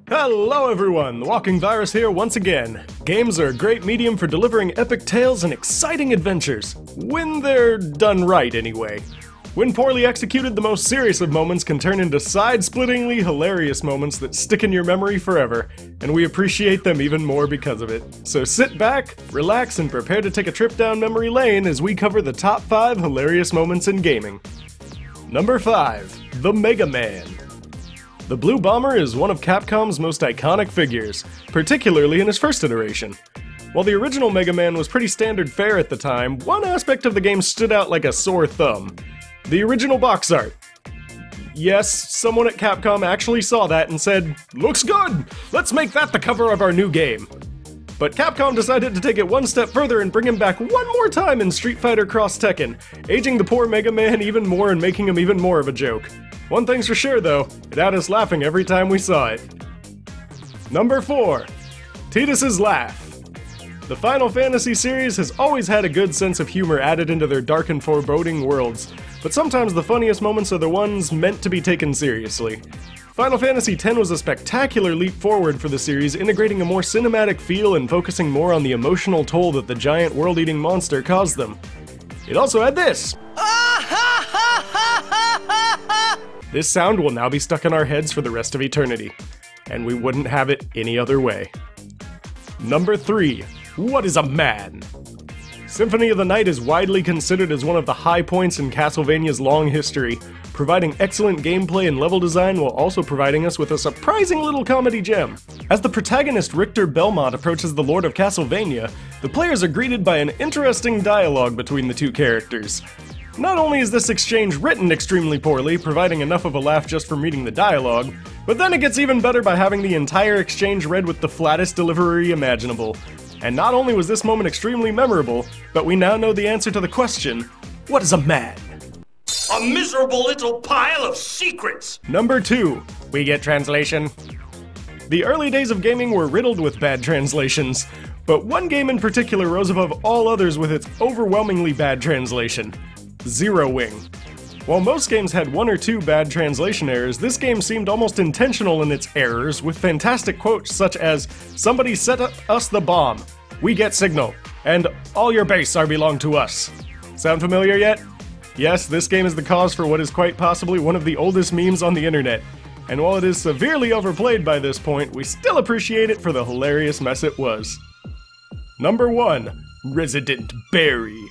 Hello everyone, The Walking Virus here once again. Games are a great medium for delivering epic tales and exciting adventures. When they're done right, anyway. When poorly executed, the most serious of moments can turn into side-splittingly hilarious moments that stick in your memory forever, and we appreciate them even more because of it. So sit back, relax, and prepare to take a trip down memory lane as we cover the top 5 hilarious moments in gaming. Number 5. The Mega Man. The Blue Bomber is one of Capcom's most iconic figures, particularly in his first iteration. While the original Mega Man was pretty standard fare at the time, one aspect of the game stood out like a sore thumb. The original box art. Yes, someone at Capcom actually saw that and said, "Looks good! Let's make that the cover of our new game." But Capcom decided to take it one step further and bring him back one more time in Street Fighter Cross Tekken, aging the poor Mega Man even more and making him even more of a joke. One thing's for sure though, it had us laughing every time we saw it. Number 4. Tidus's Laugh. The Final Fantasy series has always had a good sense of humor added into their dark and foreboding worlds, but sometimes the funniest moments are the ones meant to be taken seriously. Final Fantasy X was a spectacular leap forward for the series, integrating a more cinematic feel and focusing more on the emotional toll that the giant world-eating monster caused them. It also had this! This sound will now be stuck in our heads for the rest of eternity, and we wouldn't have it any other way. Number 3. What is a man? Symphony of the Night is widely considered as one of the high points in Castlevania's long history, providing excellent gameplay and level design while also providing us with a surprising little comedy gem. As the protagonist Richter Belmont approaches the Lord of Castlevania, the players are greeted by an interesting dialogue between the two characters. Not only is this exchange written extremely poorly, providing enough of a laugh just from reading the dialogue, but then it gets even better by having the entire exchange read with the flattest delivery imaginable. And not only was this moment extremely memorable, but we now know the answer to the question, what is a man? A miserable little pile of secrets! Number 2. We get translation. The early days of gaming were riddled with bad translations, but one game in particular rose above all others with its overwhelmingly bad translation. Zero Wing. While most games had one or two bad translation errors, this game seemed almost intentional in its errors, with fantastic quotes such as, "Somebody set us the bomb, we get signal, and all your base are belong to us." Sound familiar yet? Yes, this game is the cause for what is quite possibly one of the oldest memes on the internet. And while it is severely overplayed by this point, we still appreciate it for the hilarious mess it was. Number 1. Resident Barry.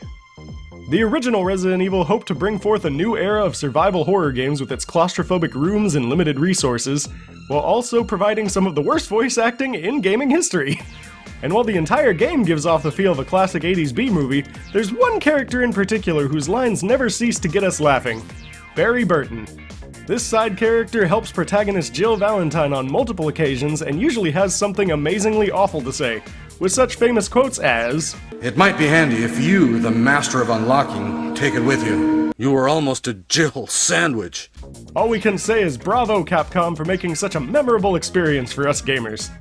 The original Resident Evil hoped to bring forth a new era of survival horror games with its claustrophobic rooms and limited resources, while also providing some of the worst voice acting in gaming history. And while the entire game gives off the feel of a classic 80s B-movie, there's one character in particular whose lines never cease to get us laughing. Barry Burton. This side character helps protagonist Jill Valentine on multiple occasions and usually has something amazingly awful to say, with such famous quotes as, "It might be handy if you, the master of unlocking, take it with you. You are almost a Jill sandwich." All we can say is bravo Capcom for making such a memorable experience for us gamers.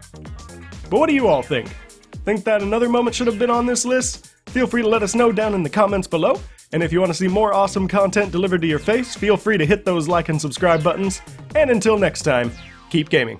But what do you all think? Think that another moment should have been on this list? Feel free to let us know down in the comments below, and if you want to see more awesome content delivered to your face, feel free to hit those like and subscribe buttons, and until next time, keep gaming.